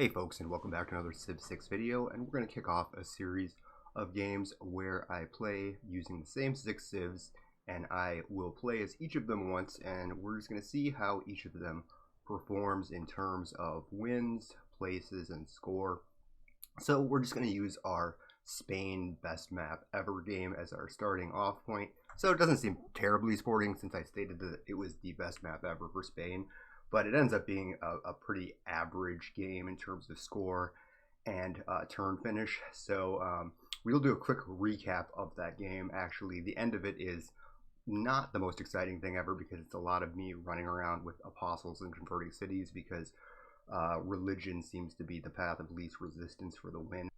Hey folks, and welcome back to another Civ 6 video, and we're going to kick off a series of games where I play using the same 6 civs, and I will play as each of them once, and we're just going to see how each of them performs in terms of wins, places, and score. So we're just going to use our Spain best map ever game as our starting off point. So it doesn't seem terribly sporting since I stated that it was the best map ever for Spain. But it ends up being a pretty average game in terms of score and turn finish. So we'll do a quick recap of that game. Actually, the end of it is not the most exciting thing ever because it's a lot of me running around with apostles and converting cities because religion seems to be the path of least resistance for the win.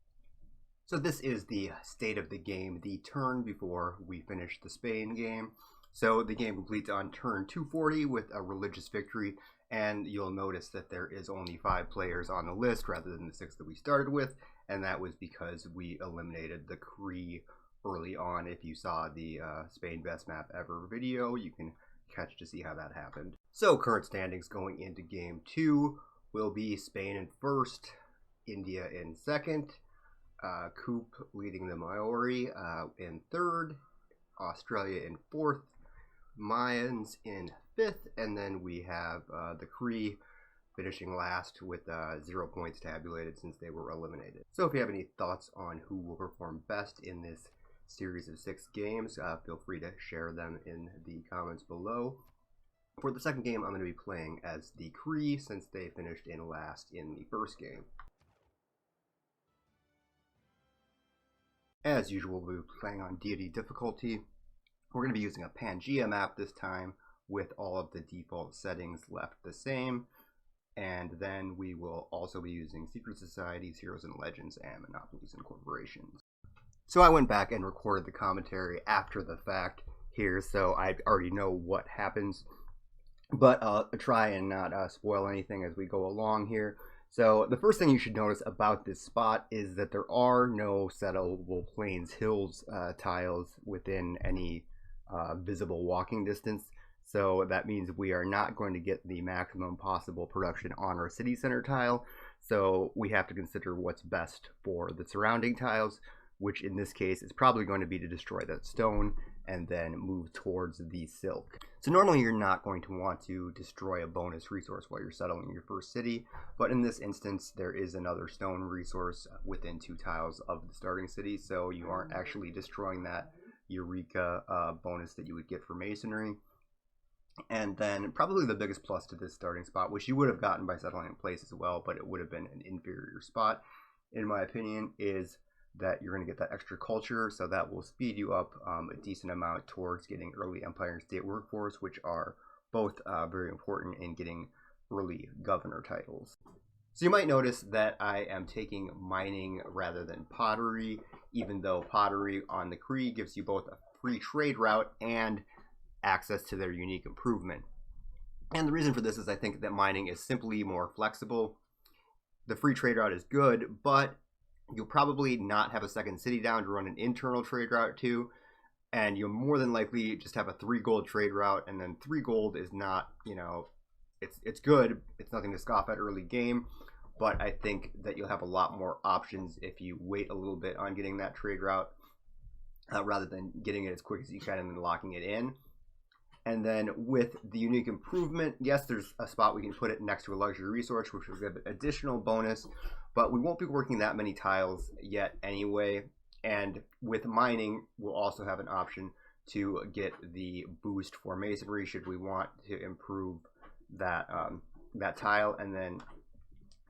So this is the state of the game, the turn before we finish the Spain game. So the game completes on turn 240 with a religious victory, and you'll notice that there is only 5 players on the list rather than the 6 that we started with, and that was because we eliminated the Cree early on. If you saw the Spain best map ever video, you can catch to see how that happened. So current standings going into game 2 will be Spain in first, India in second, Kupe leading the Maori in third, Australia in fourth, Mayans in fifth, and then we have the Cree finishing last with 0 points tabulated since they were eliminated. So if you have any thoughts on who will perform best in this series of 6 games, feel free to share them in the comments below. For the second game, I'm going to be playing as the Cree since they finished in last in the first game. As usual, we'll be playing on Deity difficulty. We're going to be using a Pangea map this time with all of the default settings left the same. And then we will also be using secret societies, heroes and legends, and monopolies and corporations. So I went back and recorded the commentary after the fact here, so I already know what happens. But I'll try and not spoil anything as we go along here. So the first thing you should notice about this spot is that there are no settleable plains hills tiles within any visible walking distance. So that means we are not going to get the maximum possible production on our city center tile. So we have to consider what's best for the surrounding tiles, which in this case is probably going to be to destroy that stone and then move towards the silk. So normally you're not going to want to destroy a bonus resource while you're settling your first city, but in this instance there is another stone resource within 2 tiles of the starting city, so you aren't actually destroying that Eureka bonus that you would get for masonry. And then probably the biggest plus to this starting spot, which you would have gotten by settling in place as well, but it would have been an inferior spot in my opinion, is that you're going to get that extra culture, so that will speed you up a decent amount towards getting early empire and state workforce, which are both very important in getting early governor titles. So you might notice that I am taking mining rather than pottery, even though pottery on the Cree gives you both a free trade route and access to their unique improvement. And the reason for this is I think that mining is simply more flexible. The free trade route is good, but you'll probably not have a second city down to run an internal trade route to, and you'll more than likely just have a 3 gold trade route, and then 3 gold is not, you know, it's good, it's nothing to scoff at early game, but I think that you'll have a lot more options if you wait a little bit on getting that trade route rather than getting it as quick as you can and then locking it in. And then with the unique improvement, yes, there's a spot we can put it next to a luxury resource, which will give it additional bonus, but we won't be working that many tiles yet anyway. And with mining, we'll also have an option to get the boost for masonry should we want to improve that that tile, and then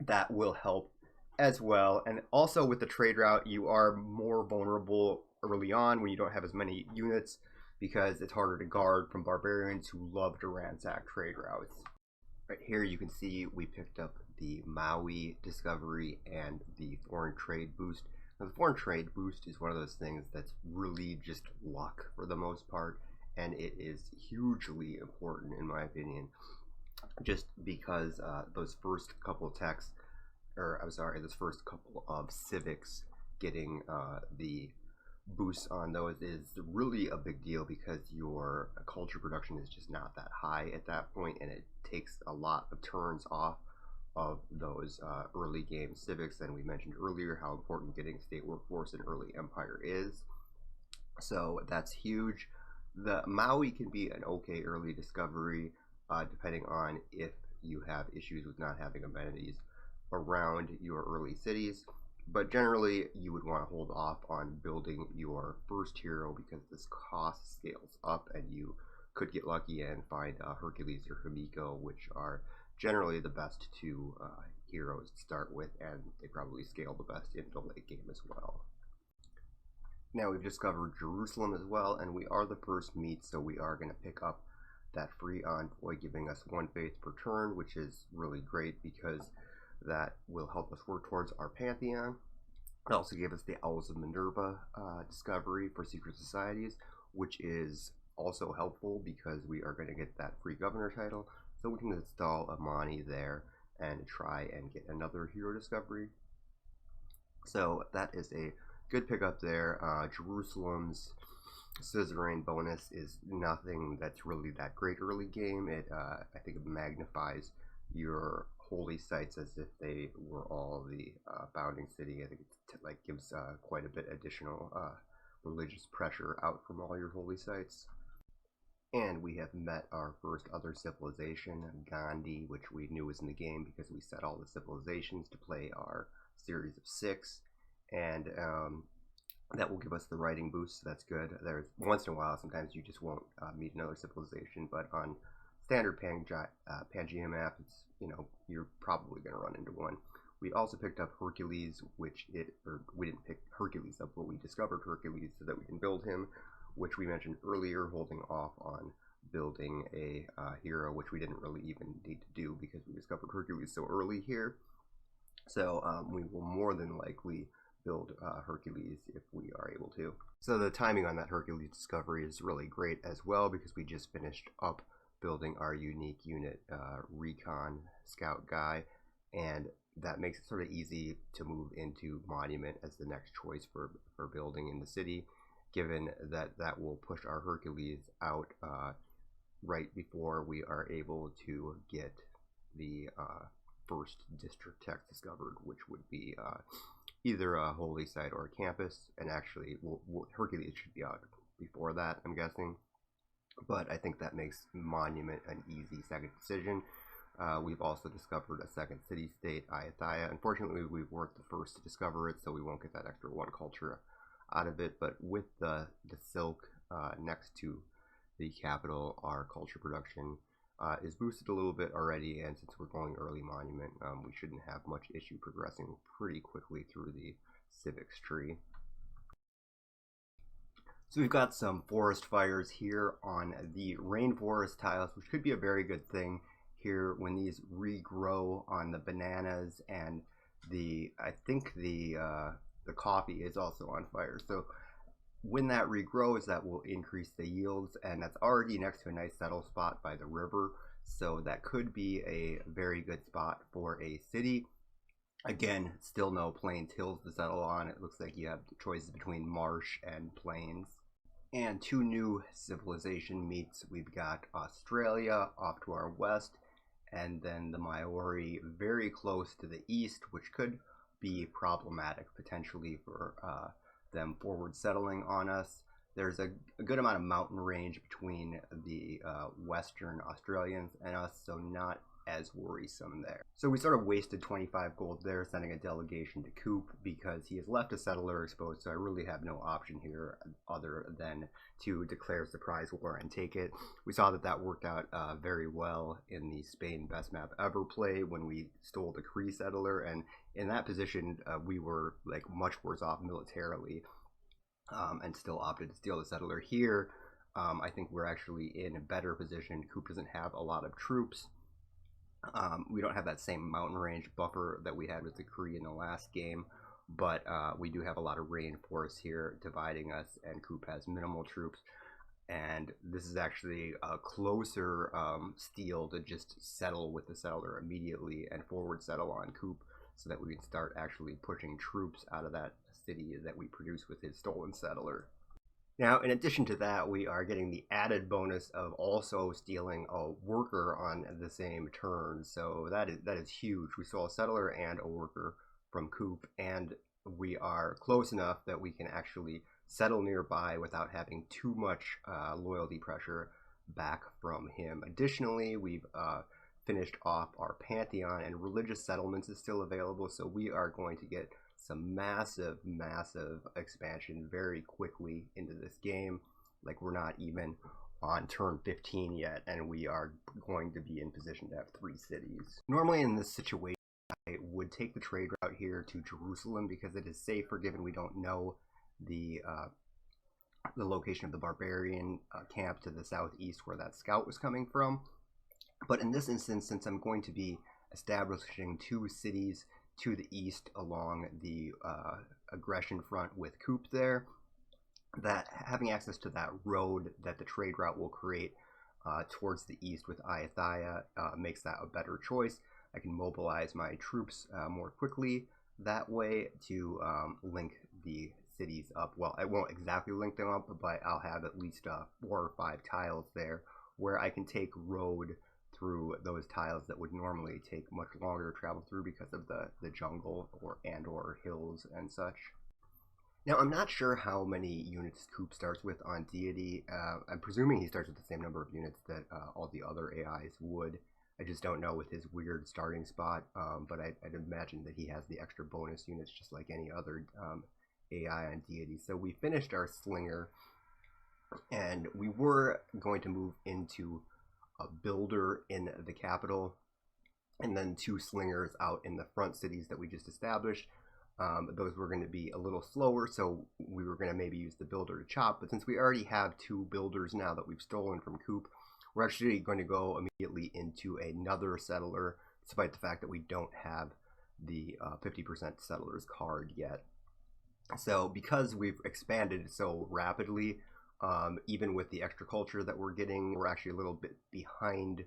that will help as well. And also with the trade route, you are more vulnerable early on when you don't have as many units, because it's harder to guard from barbarians who love to ransack trade routes. Right here you can see we picked up the Maui discovery and the foreign trade boost. Now the foreign trade boost is one of those things that's really just luck for the most part, and it is hugely important in my opinion, just because those first couple of techs, or I'm sorry, this first couple of civics getting the boosts on those is really a big deal because your culture production is just not that high at that point, and it takes a lot of turns off of those early game civics. And we mentioned earlier how important getting state workforce in early empire is. So that's huge. The Maui can be an okay early discovery, depending on if you have issues with not having amenities around your early cities. But generally, you would want to hold off on building your first hero because this cost scales up, and you could get lucky and find Hercules or Himiko, which are generally the best two heroes to start with, and they probably scale the best into the late game as well. Now we've discovered Jerusalem as well, and we are the first meet, so we are going to pick up that free envoy, giving us 1 faith per turn, which is really great because that will help us work towards our Pantheon. It also gave us the Owls of Minerva discovery for secret societies, which is also helpful because we are going to get that free governor title, so we can install Amani there and try and get another hero discovery. So that is a good pickup there. Jerusalem's suzerain bonus is nothing that's really that great early game. It I think it magnifies your holy sites as if they were all the founding city. I think it like gives quite a bit additional religious pressure out from all your holy sites. And we have met our first other civilization, Gandhi, which we knew was in the game because we set all the civilizations to play our series of 6. And that will give us the writing boost, so that's good. There's once in a while, sometimes you just won't meet another civilization, but on standard Pangea map, it's, you know, you're probably going to run into one. We also picked up Hercules, we didn't pick Hercules up, but we discovered Hercules so that we can build him, which we mentioned earlier, holding off on building a hero, which we didn't really even need to do because we discovered Hercules so early here. So we will more than likely build Hercules if we are able to. So the timing on that Hercules discovery is really great as well because we just finished up building our unique unit recon scout guy, and that makes it sort of easy to move into monument as the next choice for building in the city, given that that will push our Hercules out right before we are able to get the first district text discovered, which would be either a holy site or a campus. And actually Hercules should be out before that, I'm guessing, but I think that makes monument an easy second decision. We've also discovered a second city-state, Ayutthaya. Unfortunately, we weren't the first to discover it, so we won't get that extra 1 culture out of it, but with the silk next to the capital, our culture production is boosted a little bit already, and since we're going early monument, we shouldn't have much issue progressing pretty quickly through the civics tree. So we've got some forest fires here on the rainforest tiles, which could be a very good thing here when these regrow on the bananas, and I think the coffee is also on fire. So when that regrows, that will increase the yields, and that's already next to a nice settle spot by the river, so that could be a very good spot for a city. Again, still no plains hills to settle on. It looks like you have choices between marsh and plains. And 2 new civilization meets. We've got Australia off to our west, and then the Maori very close to the east, which could be problematic potentially for them forward settling on us. There's a good amount of mountain range between the Western Australians and us, so not as worrisome there. So we sort of wasted 25 gold there sending a delegation to Kupe because he has left a settler exposed, so I really have no option here other than to declare surprise war and take it. We saw that worked out very well in the Spain best map ever play when we stole the Cree settler, and in that position we were like much worse off militarily and still opted to steal the settler. Here I think we're actually in a better position. Kupe doesn't have a lot of troops. We don't have that same mountain range buffer that we had with the Cree in the last game, but we do have a lot of rainforest here dividing us, and Kupe has minimal troops, and this is actually a closer steal to just settle with the settler immediately and forward settle on Kupe so that we can start actually pushing troops out of that city that we produce with his stolen settler. Now, in addition to that, we are getting the added bonus of also stealing a worker on the same turn. So that is huge. We stole a settler and a worker from Kupe, and we are close enough that we can actually settle nearby without having too much loyalty pressure back from him. Additionally, we've finished off our Pantheon, and religious settlements is still available, so we are going to get some massive, massive expansion very quickly into this game. Like, we're not even on turn 15 yet, and we are going to be in position to have 3 cities. Normally in this situation, I would take the trade route here to Jerusalem because it is safer, given we don't know the location of the barbarian camp to the southeast where that scout was coming from. But in this instance, since I'm going to be establishing 2 cities to the east along the aggression front with Kupe there, that having access to that road that the trade route will create towards the east with Ayathaya makes that a better choice. I can mobilize my troops more quickly that way to link the cities up. Well, I won't exactly link them up, but I'll have at least 4 or 5 tiles there where I can take road through those tiles that would normally take much longer to travel through because of the jungle or hills and such. Now, I'm not sure how many units Kupe starts with on Deity. I'm presuming he starts with the same number of units that all the other AIs would. I just don't know with his weird starting spot, but I'd imagine that he has the extra bonus units just like any other AI on Deity. So we finished our Slinger, and we were going to move into a builder in the capital, and then 2 slingers out in the front cities that we just established. Those were going to be a little slower, so we were going to maybe use the builder to chop. But since we already have 2 builders now that we've stolen from Kupe, we're actually going to go immediately into another settler, despite the fact that we don't have the 50% settlers card yet. So because we've expanded so rapidly, even with the extra culture that we're getting, we're actually a little bit behind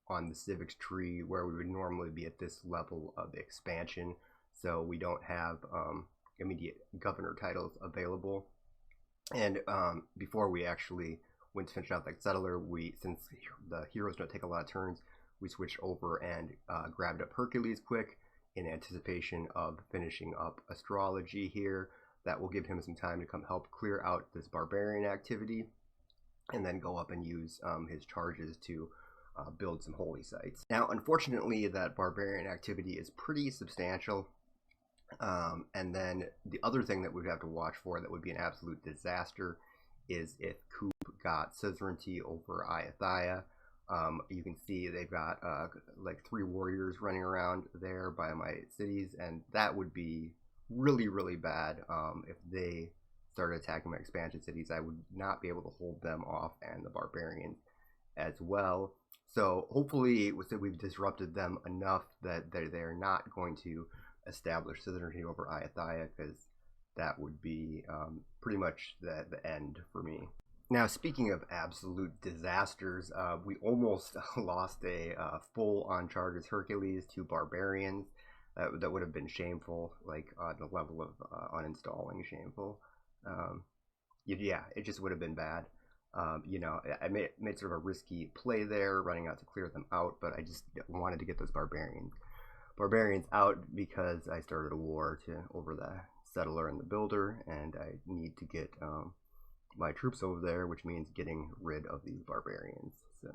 on the civics tree where we would normally be at this level of expansion. So we don't have immediate governor titles available. And before we actually went to finish out that settler, since the heroes don't take a lot of turns, we switched over and grabbed up Hercules quick in anticipation of finishing up astrology here. That will give him some time to come help clear out this barbarian activity, and then go up and use his charges to build some holy sites. Now, unfortunately, that barbarian activity is pretty substantial. And then the other thing that we'd have to watch for that would be an absolute disaster is if Kupe got suzerainty over Ayathaya. You can see they've got like 3 warriors running around there by my cities, and that would be really, really bad. If they started attacking my expansion cities, I would not be able to hold them off, and the barbarians as well. So hopefully we've disrupted them enough that they're not going to establish suzerainty over Ayathaya, because that would be pretty much the end for me. Now, speaking of absolute disasters, we almost lost a full on charges Hercules to barbarians. That would have been shameful, like on the level of uninstalling shameful. Yeah, it just would have been bad. I made sort of a risky play there, running out to clear them out, but I just wanted to get those barbarians out because I started a war over the settler and the builder, and I need to get my troops over there, which means getting rid of these barbarians. So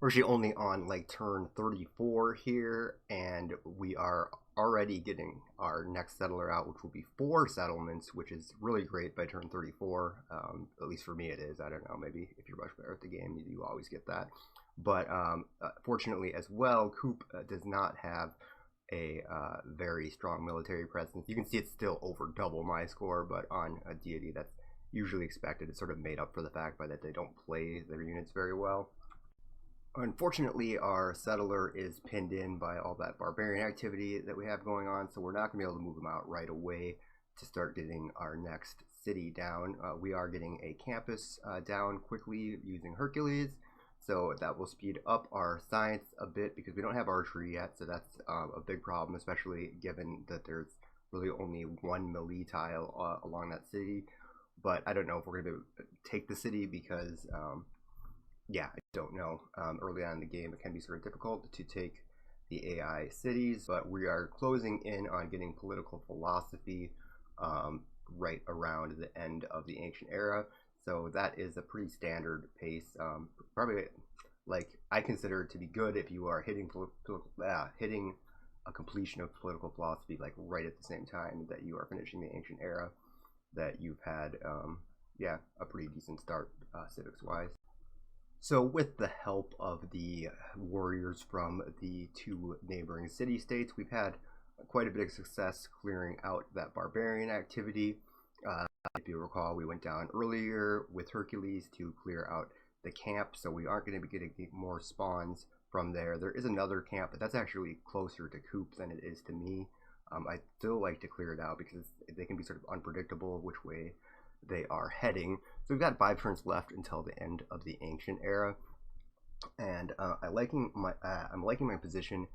we're actually only on like turn 34 here, and we are already getting our next settler out, which will be 4 settlements, which is really great by turn 34. At least for me it is. I don't know, maybe if you're much better at the game, you always get that. But fortunately as well, Kupe does not have a very strong military presence. You can see it's still over double my score, but on a Deity that's usually expected. It's sort of made up for the fact that they don't play their units very well. Unfortunately, our settler is pinned in by all that barbarian activity that we have going on, so we're not going to be able to move him out right away to start getting our next city down. We are getting a campus down quickly using Hercules, so that will speed up our science a bit because we don't have archery yet, so that's a big problem, especially given that there's really only 1 melee tile along that city. but I don't know if we're going to take the city because, yeah, I don't know. Early on in the game, it can be sort of difficult to take the AI cities, but we are closing in on getting political philosophy right around the end of the ancient era. So that is a pretty standard pace. Probably like I consider it to be good if you are hitting hitting a completion of political philosophy like right at the same time that you are finishing the ancient era. That you've had, yeah, a pretty decent start civics wise. So with the help of the warriors from the two neighboring city-states, we've had quite a bit of success clearing out that barbarian activity. If you recall, we went down earlier with Hercules to clear out the camp, so we aren't going to be getting more spawns from there. There is another camp, but that's actually closer to Kupe than it is to me. I still like to clear it out because they can be sort of unpredictable which way they are heading. So we've got 5 turns left until the end of the ancient era, and I'm liking my position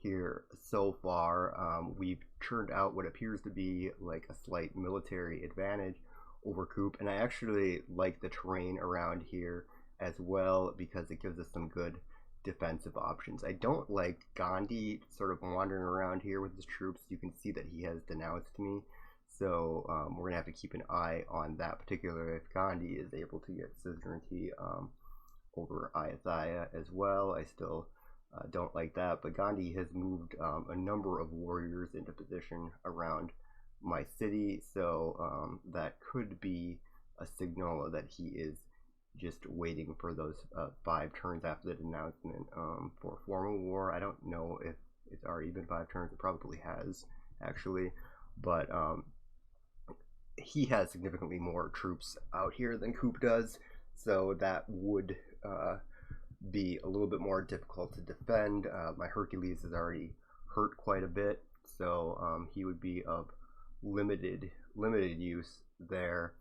here so far. We've turned out what appears to be like a slight military advantage over Kupe, and I actually like the terrain around here as well because it gives us some good defensive options. I don't like Gandhi sort of wandering around here with his troops. You can see that he has denounced me, so we're gonna have to keep an eye on that, particularly if Gandhi is able to get suzerainty over Ayutthaya as well. I still don't like that, but Gandhi has moved a number of warriors into position around my city, so that could be a signal that he is just waiting for those 5 turns after the denouncement for formal war. I don't know if it's already been 5 turns. It probably has, actually, but he has significantly more troops out here than Kupe does, so that would be a little bit more difficult to defend. My Hercules is already hurt quite a bit, so he would be of limited use there,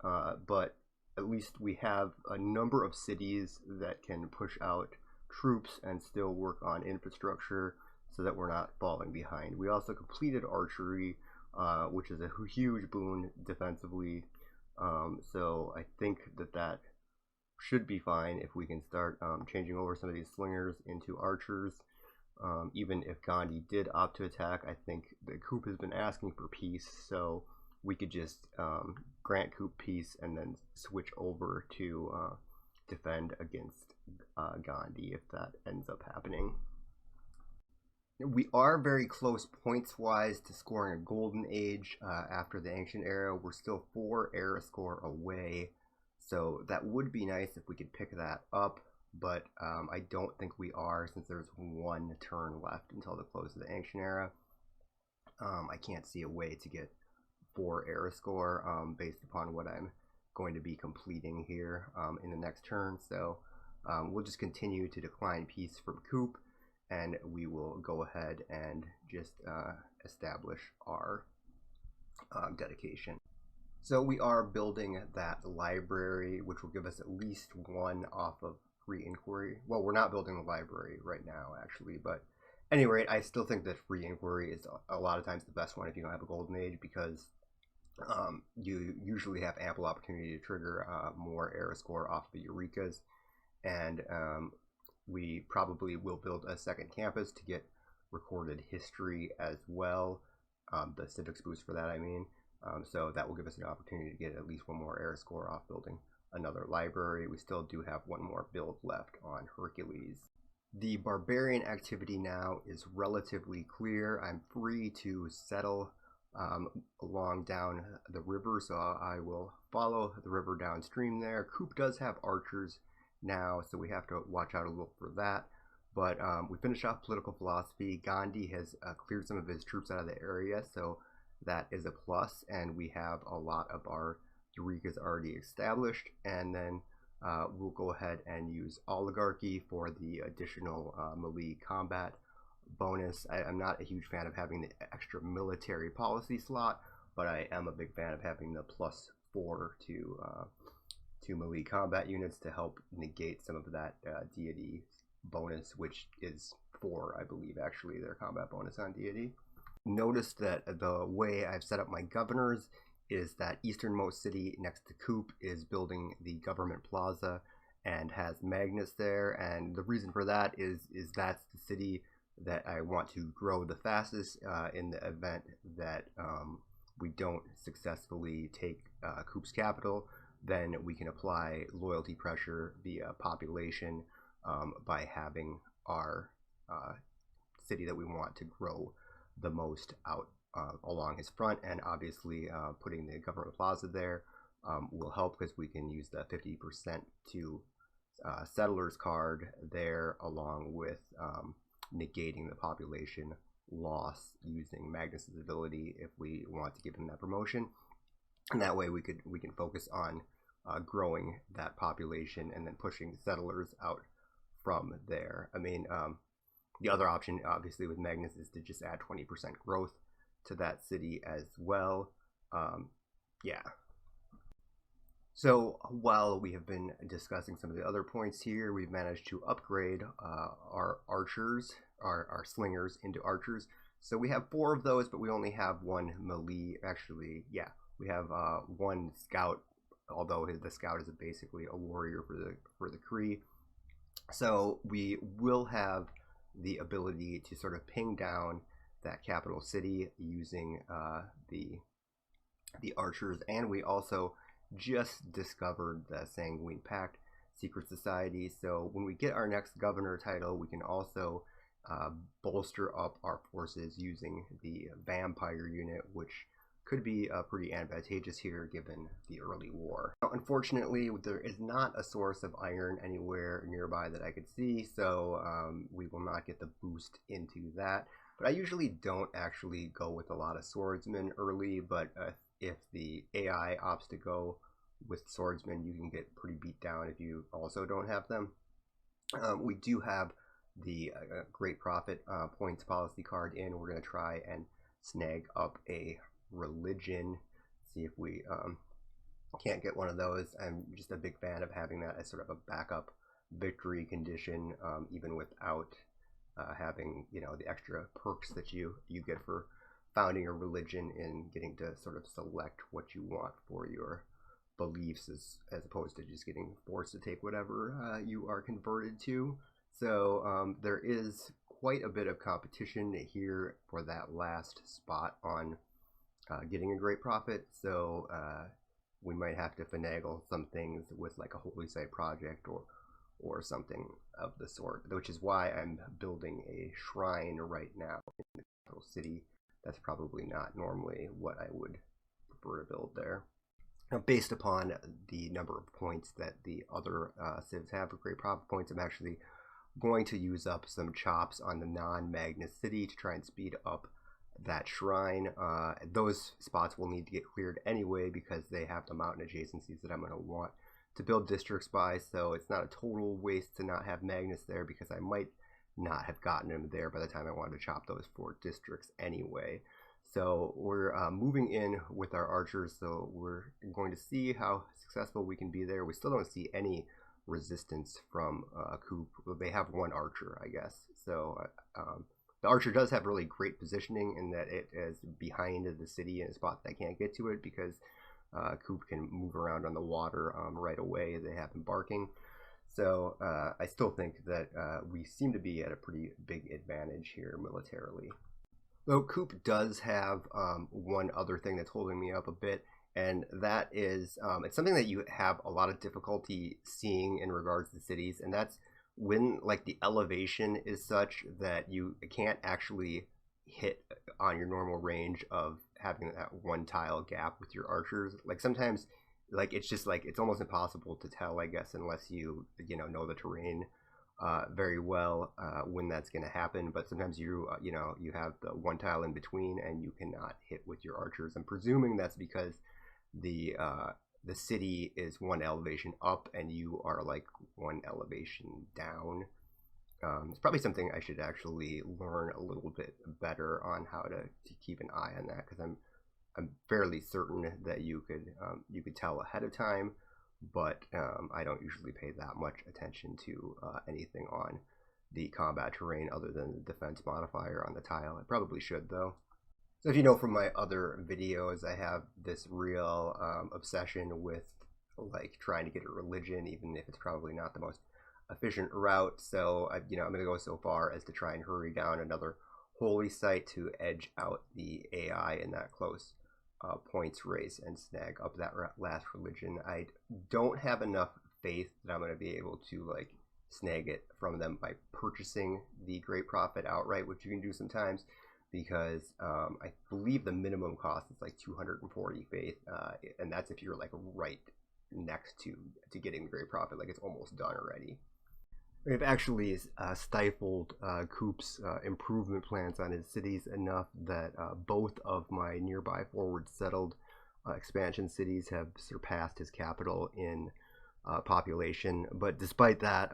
but at least we have a number of cities that can push out troops and still work on infrastructure so that we're not falling behind. We also completed archery, which is a huge boon defensively, so I think that should be fine if we can start changing over some of these slingers into archers. Even if Gandhi did opt to attack, I think the Kupe has been asking for peace, so we could just grant Kupe peace and then switch over to defend against Gandhi if that ends up happening. We are very close points-wise to scoring a golden age after the ancient era. We're still 4 era score away, so that would be nice if we could pick that up, but I don't think we are since there's 1 turn left until the close of the ancient era. I can't see a way to get 4 era score based upon what I'm going to be completing here in the next turn, so we'll just continue to decline peace from Kupe, and we will go ahead and just establish our dedication. So we are building that library, which will give us at least 1 off of free inquiry. Well, we're not building the library right now, actually, but at any rate, I still think that free inquiry is a lot of times the best one if you don't have a golden age, because you usually have ample opportunity to trigger more era score off the Eurekas, and we probably will build a second campus to get recorded history as well, the civics boost for that, I mean. So that will give us an opportunity to get at least 1 more era score off building another library. We still do have 1 more build left on Hercules. The barbarian activity now is relatively clear. I'm free to settle along down the river, so I will follow the river downstream there. Kupe does have archers now, so we have to watch out a little for that. But we finished off political philosophy. Gandhi has cleared some of his troops out of the area, so that is a plus, and we have a lot of our Eurekas already established. And then we'll go ahead and use oligarchy for the additional melee combat bonus. I'm not a huge fan of having the extra military policy slot, but I am a big fan of having the +4 to melee combat units to help negate some of that deity bonus, which is 4, I believe, actually, their combat bonus on deity. Notice that the way I've set up my governors is that easternmost city next to Kupe is building the government plaza and has Magnus there, and the reason for that is that's the city that I want to grow the fastest in the event that we don't successfully take Kupe's capital. Then we can apply loyalty pressure via population by having our city that we want to grow the most out along his front, and obviously putting the government plaza there will help because we can use the 50% to settlers card there, along with negating the population loss using Magnus's ability if we want to give him that promotion. And that way we can focus on growing that population and then pushing settlers out from there. I mean, the other option obviously with Magnus is to just add 20% growth to that city as well. Yeah. So while we have been discussing some of the other points here, we've managed to upgrade our archers, our slingers into archers. So we have 4 of those, but we only have 1 melee. Actually, yeah, we have 1 scout, although the scout is basically a warrior for the Cree. So we will have the ability to sort of ping down that capital city using the archers, and we also just discovered the Sanguine Pact secret society. So when we get our next governor title, we can also bolster up our forces using the vampire unit, which could be pretty advantageous here given the early war. Now, unfortunately, there is not a source of iron anywhere nearby that I could see, so we will not get the boost into that. But I usually don't actually go with a lot of swordsmen early, but if the AI opts to go with swordsmen, you can get pretty beat down if you also don't have them. We do have the Great Prophet points policy card in. We're going to try and snag up a religion, see if we can't get one of those. I'm just a big fan of having that as sort of a backup victory condition, even without having, you know, the extra perks that you get for founding a religion and getting to sort of select what you want for your beliefs, as opposed to just getting forced to take whatever you are converted to. So there is quite a bit of competition here for that last spot on getting a Great Prophet. So we might have to finagle some things with like a Holy Site project or something of the sort, which is why I'm building a shrine right now in the capital city. That's probably not normally what I would prefer to build there. Now, based upon the number of points that the other civs have for Great Prophet points, I'm actually going to use up some chops on the non-Magnus city to try and speed up that shrine. Those spots will need to get cleared anyway because they have the mountain adjacencies that I'm going to want to build districts by, so it's not a total waste to not have Magnus there because I might not have gotten him there by the time I wanted to chop those 4 districts anyway. So we're moving in with our archers, so we're going to see how successful we can be there. We still don't see any resistance from Kupe. They have 1 archer, I guess. So the archer does have really great positioning in that it is behind the city in a spot that I can't get to it because Kupe can move around on the water right away. They have embarking. So I still think that we seem to be at a pretty big advantage here militarily. Though Kupe does have one other thing that's holding me up a bit, and that is it's something that you have a lot of difficulty seeing in regards to cities, and that's when like the elevation is such that you can't actually hit on your normal range of having that 1 tile gap with your archers. Like sometimes like it's just like it's almost impossible to tell, I guess, unless you know the terrain very well when that's going to happen. But sometimes you have the 1 tile in between and you cannot hit with your archers. I'm presuming that's because the city is 1 elevation up and you are like 1 elevation down. It's probably something I should actually learn a little bit better on how to keep an eye on that, because I'm fairly certain that you could tell ahead of time, but I don't usually pay that much attention to anything on the combat terrain other than the defense modifier on the tile. I probably should though. So if you know from my other videos, I have this real obsession with like trying to get a religion, even if it's probably not the most efficient route. So I'm going to go so far as to try and hurry down another holy site to edge out the AI in that close points race and snag up that last religion. I don't have enough faith that I'm going to be able to like snag it from them by purchasing the Great Prophet outright, which you can do sometimes, because I believe the minimum cost is like 240 faith, and that's if you're like right next to getting the Great Prophet, like it's almost done already. We've actually stifled Kupe's improvement plans on his cities enough that both of my nearby forward settled expansion cities have surpassed his capital in population. But despite that,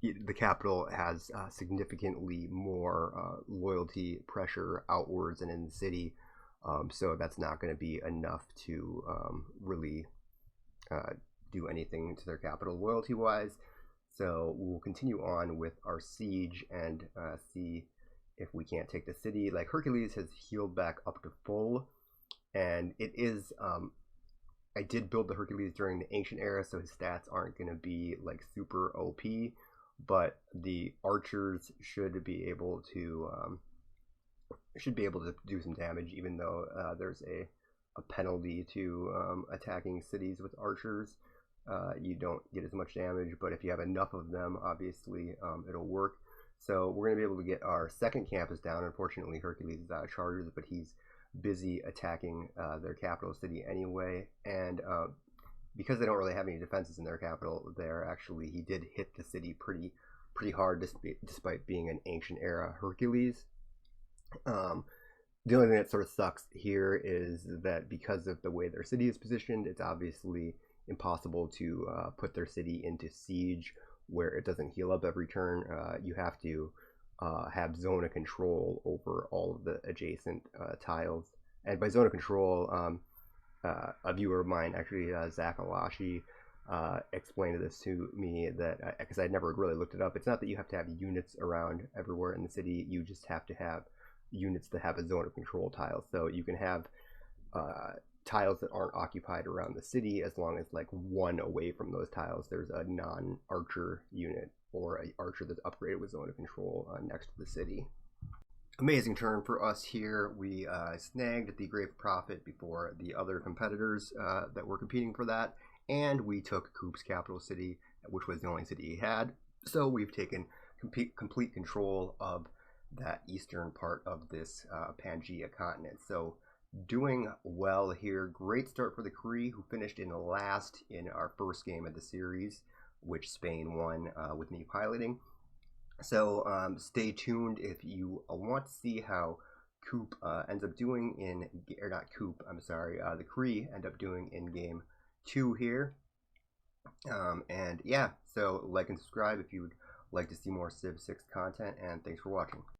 the capital has significantly more loyalty pressure outwards and in the city. So that's not going to be enough to really do anything to their capital loyalty-wise. So we'll continue on with our siege and see if we can't take the city. Like Hercules has healed back up to full, and it is. I did build the Hercules during the ancient era, so his stats aren't going to be like super OP, but the archers should be able to do some damage, even though there's a penalty to attacking cities with archers. You don't get as much damage, but if you have enough of them, obviously it'll work. So we're going to be able to get our second campus down. Unfortunately, Hercules is out of charges, but he's busy attacking their capital city anyway. And because they don't really have any defenses in their capital there, actually he did hit the city pretty hard despite being an ancient era Hercules. The only thing that sort of sucks here is that because of the way their city is positioned, it's obviously impossible to put their city into siege where it doesn't heal up every turn. You have to have zone of control over all of the adjacent tiles. And by zone of control, a viewer of mine, actually Zach Alashi, explained this to me, that because I'd never really looked it up, it's not that you have to have units around everywhere in the city, you just have to have units that have a zone of control tile. So you can have tiles that aren't occupied around the city as long as like one away from those tiles there's a non-archer unit or an archer that's upgraded with zone of control next to the city. Amazing turn for us here. We snagged the Great Prophet before the other competitors that were competing for that, and we took Kupe's capital city, which was the only city he had. So we've taken complete control of that eastern part of this Pangea continent. So doing well here. Great start for the Cree, who finished in last in our first game of the series, which Spain won with me piloting. So stay tuned if you want to see how Kupe ends up doing in, or not Kupe, I'm sorry, the Cree end up doing in game 2 here. And yeah, so like and subscribe if you would like to see more Civ 6 content, and thanks for watching.